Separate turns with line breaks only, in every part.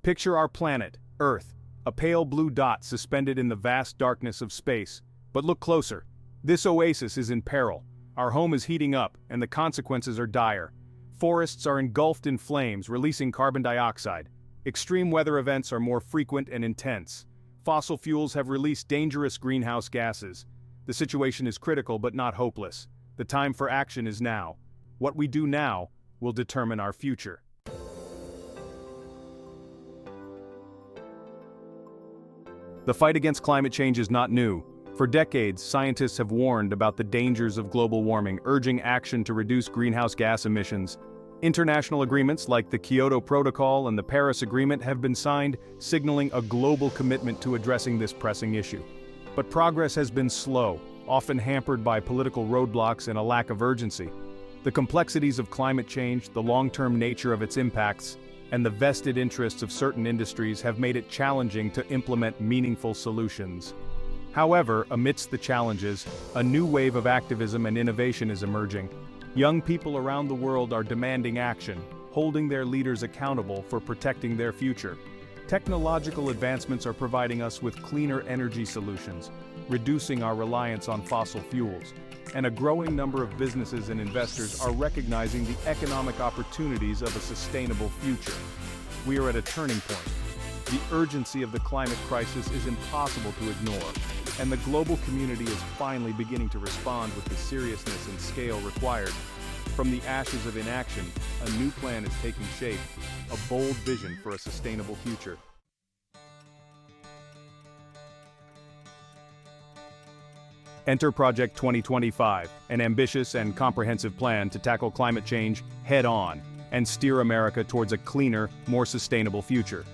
Picture our planet, Earth, a pale blue dot suspended in the vast darkness of space. But look closer. This oasis is in peril. Our home is heating up, and the consequences are dire. Forests are engulfed in flames, releasing carbon dioxide. Extreme weather events are more frequent and intense. Fossil fuels have released dangerous greenhouse gases. The situation is critical but not hopeless. The time for action is now. What we do now will determine our future. The fight against climate change is not new. For decades, scientists have warned about the dangers of global warming, urging action to reduce greenhouse gas emissions. International agreements like the Kyoto Protocol and the Paris Agreement have been signed, signaling a global commitment to addressing this pressing issue. But progress has been slow, often hampered by political roadblocks and a lack of urgency. The complexities of climate change, the long-term nature of its impacts, and the vested interests of certain industries have made it challenging to implement meaningful solutions. However, amidst the challenges, a new wave of activism and innovation is emerging. Young people around the world are demanding action, holding their leaders accountable for protecting their future. Technological advancements are providing us with cleaner energy solutions, reducing our reliance on fossil fuels, and a growing number of businesses and investors are recognizing the economic opportunities of a sustainable future. We are at a turning point. The urgency of the climate crisis is impossible to ignore, and the global community is finally beginning to respond with the seriousness and scale required. From the ashes of inaction, a new plan is taking shape, a bold vision for a sustainable future. Enter Project 2025, an ambitious and comprehensive plan to tackle climate change head-on and steer America towards a cleaner, more sustainable future.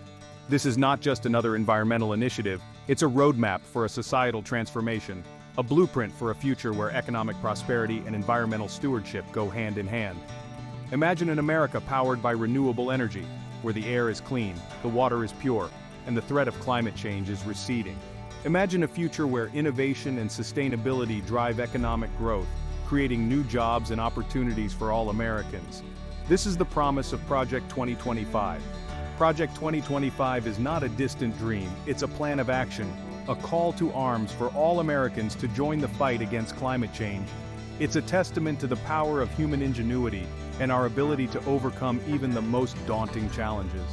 This is not just another environmental initiative, it's a roadmap for a societal transformation, a blueprint for a future where economic prosperity and environmental stewardship go hand in hand. Imagine an America powered by renewable energy, where the air is clean, the water is pure, and the threat of climate change is receding. Imagine a future where innovation and sustainability drive economic growth, creating new jobs and opportunities for all Americans. This is the promise of Project 2025. Project 2025 is not a distant dream, it's a plan of action, a call to arms for all Americans to join the fight against climate change. It's a testament to the power of human ingenuity and our ability to overcome even the most daunting challenges.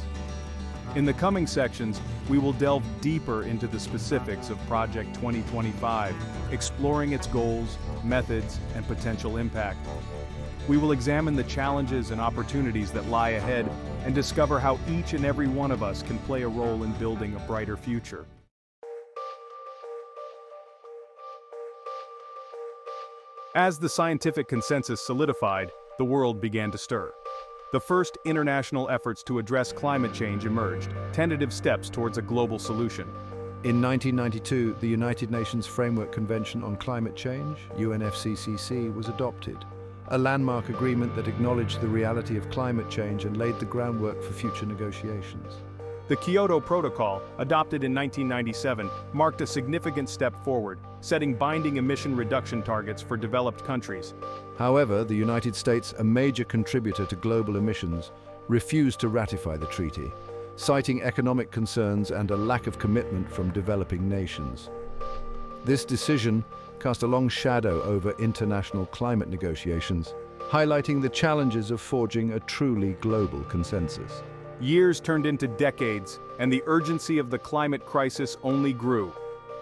In the coming sections, we will delve deeper into the specifics of Project 2025, exploring its goals, methods, and potential impact. We will examine the challenges and opportunities that lie ahead and discover how each and every one of us can play a role in building a brighter future. As the scientific consensus solidified, the world began to stir. The first international efforts to address climate change emerged, tentative steps towards a global solution.
In 1992, the United Nations Framework Convention on Climate Change, UNFCCC, was adopted, a landmark agreement that acknowledged the reality of climate change and laid the groundwork for future negotiations.
The Kyoto Protocol, adopted in 1997, marked a significant step forward, setting binding emission reduction targets for developed countries.
However, the United States, a major contributor to global emissions, refused to ratify the treaty, citing economic concerns and a lack of commitment from developing nations. This decision cast a long shadow over international climate negotiations, highlighting the challenges of forging a truly global consensus.
Years turned into decades, and the urgency of the climate crisis only grew.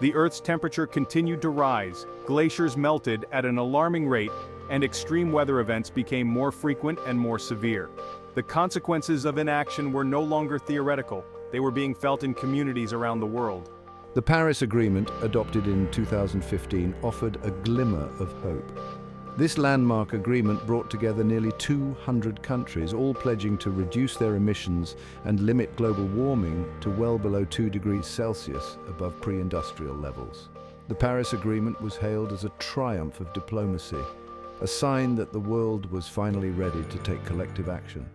The Earth's temperature continued to rise, glaciers melted at an alarming rate, and extreme weather events became more frequent and more severe. The consequences of inaction were no longer theoretical, they were being felt in communities around the world.
The Paris Agreement, adopted in 2015, offered a glimmer of hope. This landmark agreement brought together nearly 200 countries, all pledging to reduce their emissions and limit global warming to well below 2 degrees Celsius above pre-industrial levels. The Paris Agreement was hailed as a triumph of diplomacy, a sign that the world was finally ready to take collective action.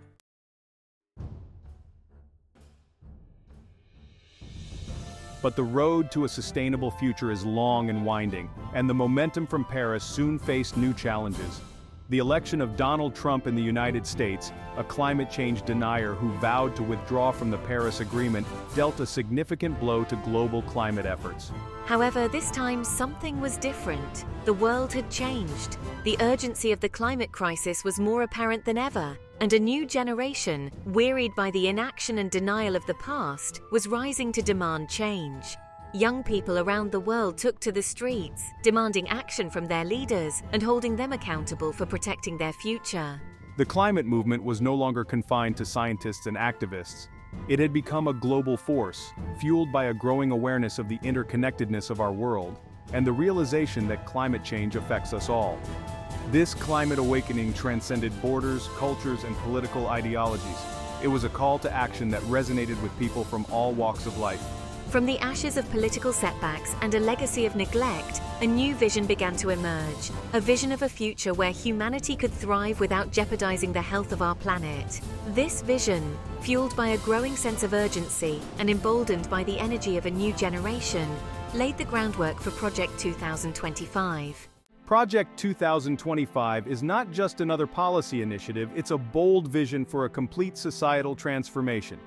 But the road to a sustainable future is long and winding, and the momentum from Paris soon faced new challenges. The election of Donald Trump in the United States, a climate change denier who vowed to withdraw from the Paris Agreement, dealt a significant blow to global climate efforts.
However, this time something was different. The world had changed. The urgency of the climate crisis was more apparent than ever, and a new generation, wearied by the inaction and denial of the past, was rising to demand change. Young people around the world took to the streets, demanding action from their leaders and holding them accountable for protecting their future.
The climate movement was no longer confined to scientists and activists. It had become a global force, fueled by a growing awareness of the interconnectedness of our world and the realization that climate change affects us all. This climate awakening transcended borders, cultures, and political ideologies. It was a call to action that resonated with people from all walks of life.
From the ashes of political setbacks and a legacy of neglect, a new vision began to emerge. A vision of a future where humanity could thrive without jeopardizing the health of our planet. This vision, fueled by a growing sense of urgency and emboldened by the energy of a new generation, laid the groundwork for Project 2025.
Project 2025 is not just another policy initiative, it's a bold vision for a complete societal transformation.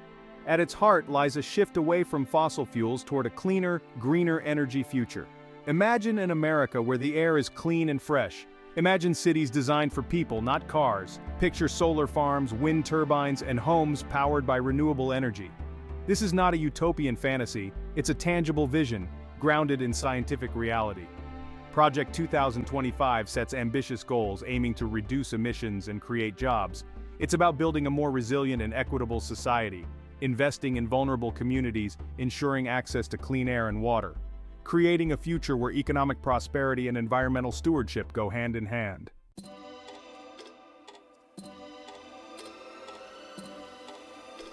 At its heart lies a shift away from fossil fuels toward a cleaner, greener energy future. Imagine an America where the air is clean and fresh. Imagine cities designed for people, not cars. Picture solar farms, wind turbines, and homes powered by renewable energy. This is not a utopian fantasy, it's a tangible vision, grounded in scientific reality. Project 2025 sets ambitious goals aiming to reduce emissions and create jobs. It's about building a more resilient and equitable society, investing in vulnerable communities, ensuring access to clean air and water, creating a future where economic prosperity and environmental stewardship go hand in hand.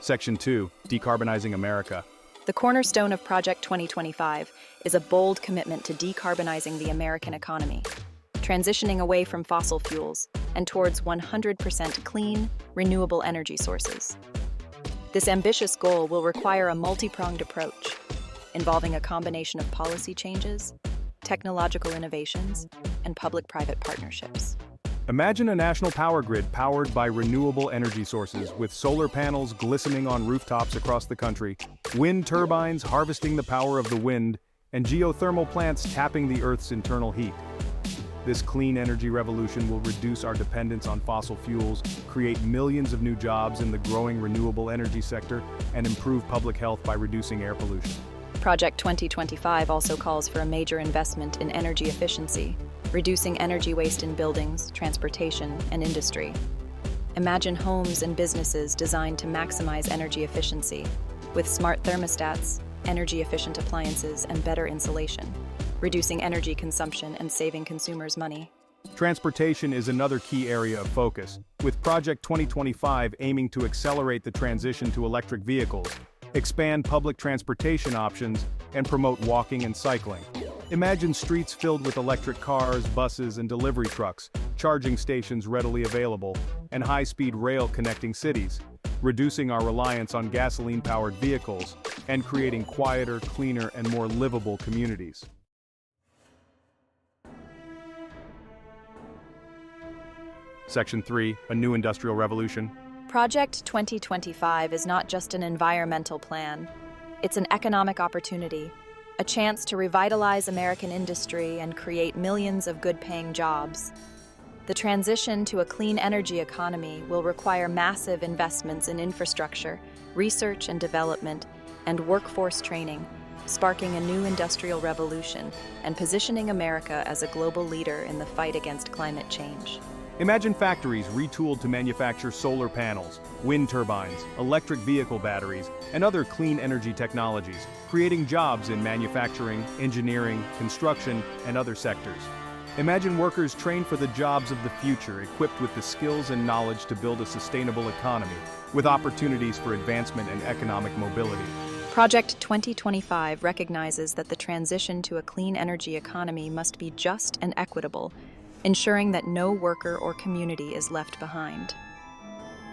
Section 2, Decarbonizing America.
The cornerstone of Project 2025 is a bold commitment to decarbonizing the American economy, transitioning away from fossil fuels and towards 100% clean, renewable energy sources. This ambitious goal will require a multi-pronged approach, involving a combination of policy changes, technological innovations, and public-private partnerships.
Imagine a national power grid powered by renewable energy sources, with solar panels glistening on rooftops across the country, wind turbines harvesting the power of the wind, and geothermal plants tapping the Earth's internal heat. This clean energy revolution will reduce our dependence on fossil fuels, create millions of new jobs in the growing renewable energy sector, and improve public health by reducing air pollution.
Project 2025 also calls for a major investment in energy efficiency, reducing energy waste in buildings, transportation, and industry. Imagine homes and businesses designed to maximize energy efficiency, with smart thermostats, energy-efficient appliances, and better insulation, reducing energy consumption and saving consumers money.
Transportation is another key area of focus, with Project 2025 aiming to accelerate the transition to electric vehicles, expand public transportation options, and promote walking and cycling. Imagine streets filled with electric cars, buses, and delivery trucks, charging stations readily available, and high-speed rail connecting cities, reducing our reliance on gasoline-powered vehicles, and creating quieter, cleaner, and more livable communities. Section 3, A New Industrial Revolution.
Project 2025 is not just an environmental plan. It's an economic opportunity, a chance to revitalize American industry and create millions of good-paying jobs. The transition to a clean energy economy will require massive investments in infrastructure, research and development, and workforce training, sparking a new industrial revolution and positioning America as a global leader in the fight against climate change.
Imagine factories retooled to manufacture solar panels, wind turbines, electric vehicle batteries, and other clean energy technologies, creating jobs in manufacturing, engineering, construction, and other sectors. Imagine workers trained for the jobs of the future, equipped with the skills and knowledge to build a sustainable economy, with opportunities for advancement and economic mobility.
Project 2025 recognizes that the transition to a clean energy economy must be just and equitable, ensuring that no worker or community is left behind.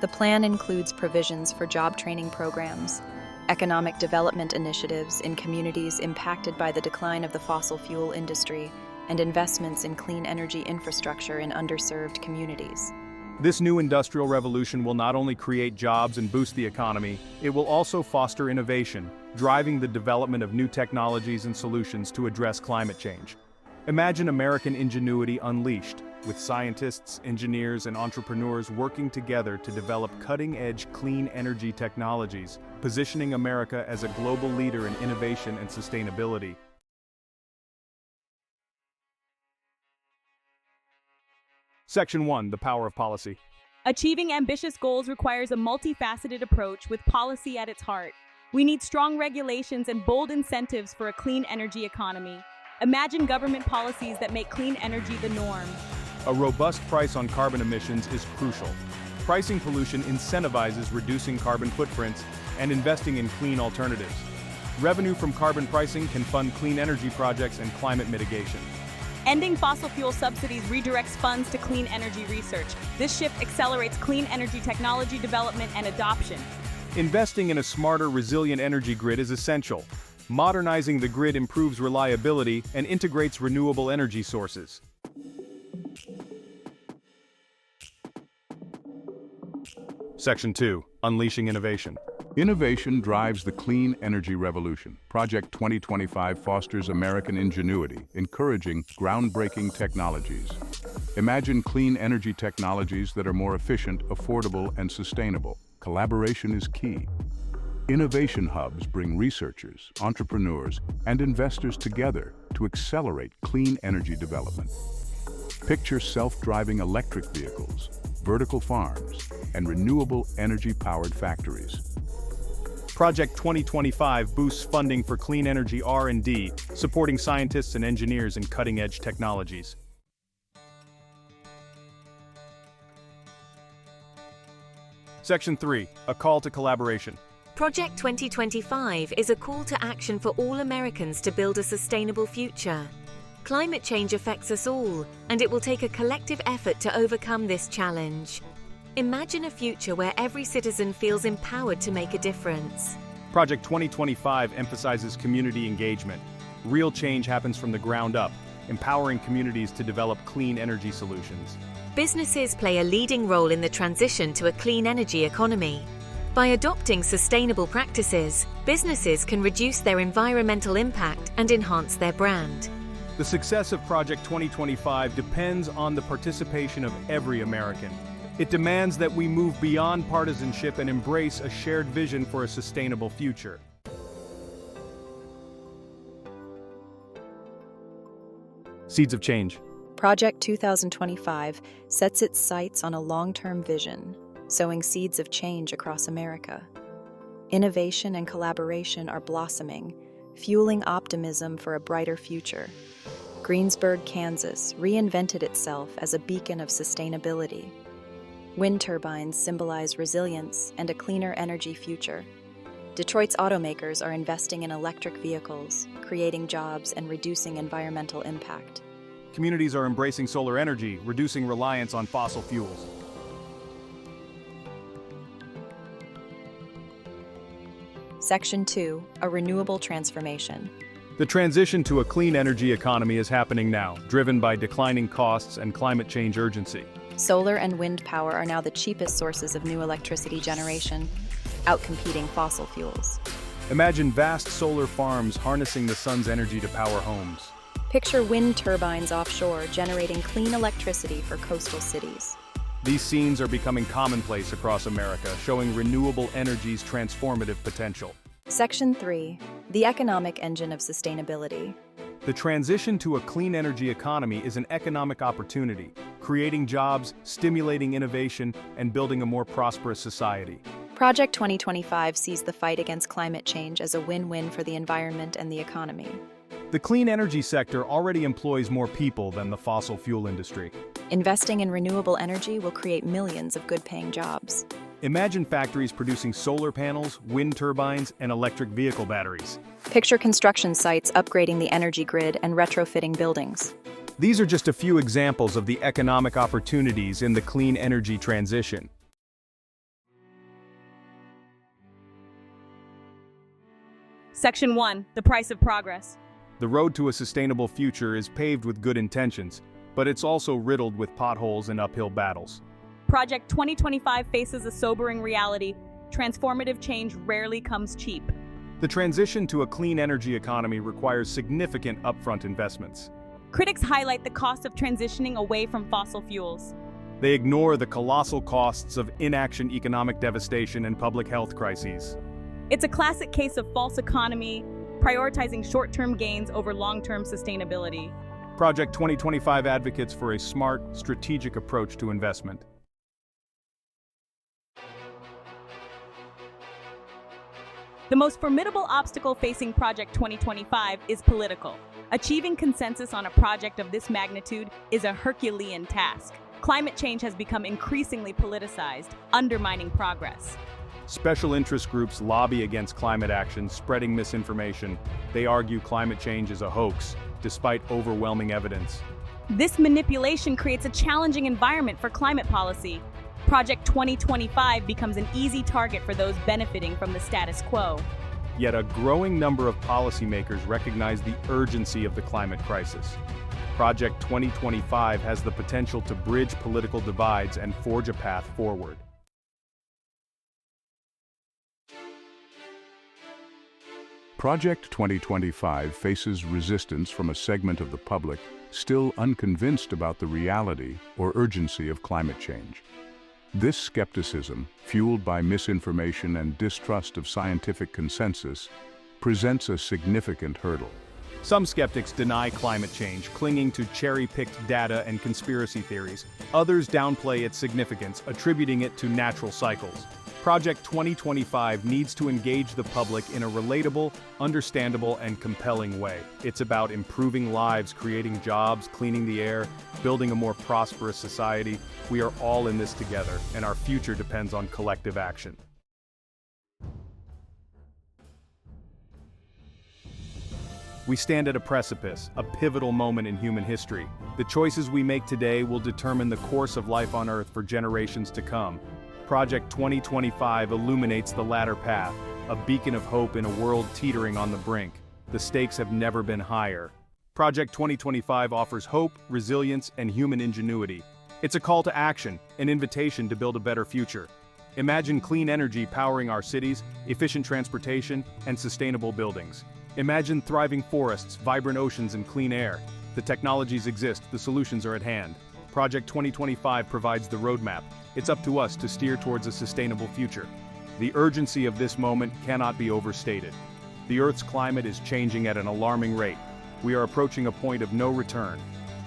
The plan includes provisions for job training programs, economic development initiatives in communities impacted by the decline of the fossil fuel industry, and investments in clean energy infrastructure in underserved communities.
This new industrial revolution will not only create jobs and boost the economy, it will also foster innovation, driving the development of new technologies and solutions to address climate change. Imagine American ingenuity unleashed, with scientists, engineers, and entrepreneurs working together to develop cutting-edge clean energy technologies, positioning America as a global leader in innovation and sustainability. Section 1, the power of policy.
Achieving ambitious goals requires a multifaceted approach with policy at its heart. We need strong regulations and bold incentives for a clean energy economy. Imagine government policies that make clean energy the norm.
A robust price on carbon emissions is crucial. Pricing pollution incentivizes reducing carbon footprints and investing in clean alternatives. Revenue from carbon pricing can fund clean energy projects and climate mitigation.
Ending fossil fuel subsidies redirects funds to clean energy research. This shift accelerates clean energy technology development and adoption.
Investing in a smarter, resilient energy grid is essential. Modernizing the grid improves reliability and integrates renewable energy sources. Section 2, Unleashing Innovation.
Innovation drives the clean energy revolution. Project 2025 fosters American ingenuity, encouraging groundbreaking technologies. Imagine clean energy technologies that are more efficient, affordable, and sustainable. Collaboration is key. Innovation hubs bring researchers, entrepreneurs, and investors together to accelerate clean energy development. Picture self-driving electric vehicles, vertical farms, and renewable energy-powered factories.
Project 2025 boosts funding for clean energy R&D, supporting scientists and engineers in cutting-edge technologies. Section 3, a call to collaboration.
Project 2025 is a call to action for all Americans to build a sustainable future. Climate change affects us all, and it will take a collective effort to overcome this challenge. Imagine a future where every citizen feels empowered to make a difference.
Project 2025 emphasizes community engagement. Real change happens from the ground up, empowering communities to develop clean energy solutions.
Businesses play a leading role in the transition to a clean energy economy. By adopting sustainable practices, businesses can reduce their environmental impact and enhance their brand.
The success of Project 2025 depends on the participation of every American. It demands that we move beyond partisanship and embrace a shared vision for a sustainable future. Seeds of Change.
Project 2025 sets its sights on a long-term vision, sowing seeds of change across America. Innovation and collaboration are blossoming, fueling optimism for a brighter future. Greensburg, Kansas, reinvented itself as a beacon of sustainability. Wind turbines symbolize resilience and a cleaner energy future. Detroit's automakers are investing in electric vehicles, creating jobs and reducing environmental impact.
Communities are embracing solar energy, reducing reliance on fossil fuels.
Section 2, a renewable transformation.
The transition to a clean energy economy is happening now, driven by declining costs and climate change urgency.
Solar and wind power are now the cheapest sources of new electricity generation, outcompeting fossil fuels.
Imagine vast solar farms harnessing the sun's energy to power homes.
Picture wind turbines offshore generating clean electricity for coastal cities.
These scenes are becoming commonplace across America, showing renewable energy's transformative potential.
Section 3, the economic engine of sustainability.
The transition to a clean energy economy is an economic opportunity, creating jobs, stimulating innovation, and building a more prosperous society.
Project 2025 sees the fight against climate change as a win-win for the environment and the economy.
The clean energy sector already employs more people than the fossil fuel industry.
Investing in renewable energy will create millions of good-paying jobs.
Imagine factories producing solar panels, wind turbines, and electric vehicle batteries.
Picture construction sites upgrading the energy grid and retrofitting buildings.
These are just a few examples of the economic opportunities in the clean energy transition.
Section 1, the price of progress.
The road to a sustainable future is paved with good intentions, but it's also riddled with potholes and uphill battles.
Project 2025 faces a sobering reality. Transformative change rarely comes cheap.
The transition to a clean energy economy requires significant upfront investments.
Critics highlight the cost of transitioning away from fossil fuels.
They ignore the colossal costs of inaction, economic devastation, and public health crises.
It's a classic case of false economy, prioritizing short-term gains over long-term sustainability.
Project 2025 advocates for a smart, strategic approach to investment.
The most formidable obstacle facing Project 2025 is political. Achieving consensus on a project of this magnitude is a Herculean task. Climate change has become increasingly politicized, undermining progress.
Special interest groups lobby against climate action, spreading misinformation. They argue climate change is a hoax, despite overwhelming evidence.
This manipulation creates a challenging environment for climate policy. Project 2025 becomes an easy target for those benefiting from the status quo.
Yet a growing number of policymakers recognize the urgency of the climate crisis. Project 2025 has the potential to bridge political divides and forge a path forward.
Project 2025 faces resistance from a segment of the public still unconvinced about the reality or urgency of climate change. This skepticism, fueled by misinformation and distrust of scientific consensus, presents a significant hurdle.
Some skeptics deny climate change, clinging to cherry-picked data and conspiracy theories. Others downplay its significance, attributing it to natural cycles. Project 2025 needs to engage the public in a relatable, understandable, and compelling way. It's about improving lives, creating jobs, cleaning the air, building a more prosperous society. We are all in this together, and our future depends on collective action. We stand at a precipice, a pivotal moment in human history. The choices we make today will determine the course of life on Earth for generations to come. Project 2025 illuminates the latter path, a beacon of hope in a world teetering on the brink. The stakes have never been higher. Project 2025 offers hope, resilience, and human ingenuity. It's a call to action, an invitation to build a better future. Imagine clean energy powering our cities, efficient transportation, and sustainable buildings. Imagine thriving forests, vibrant oceans, and clean air. The technologies exist, the solutions are at hand. Project 2025 provides the roadmap. It's up to us to steer towards a sustainable future. The urgency of this moment cannot be overstated. The Earth's climate is changing at an alarming rate. We are approaching a point of no return.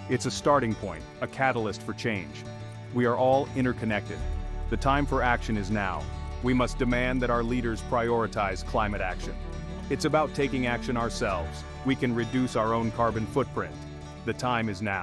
It's a starting point, a catalyst for change. We are all interconnected. The time for action is now. We must demand that our leaders prioritize climate action. It's about taking action ourselves. We can reduce our own carbon footprint. The time is now.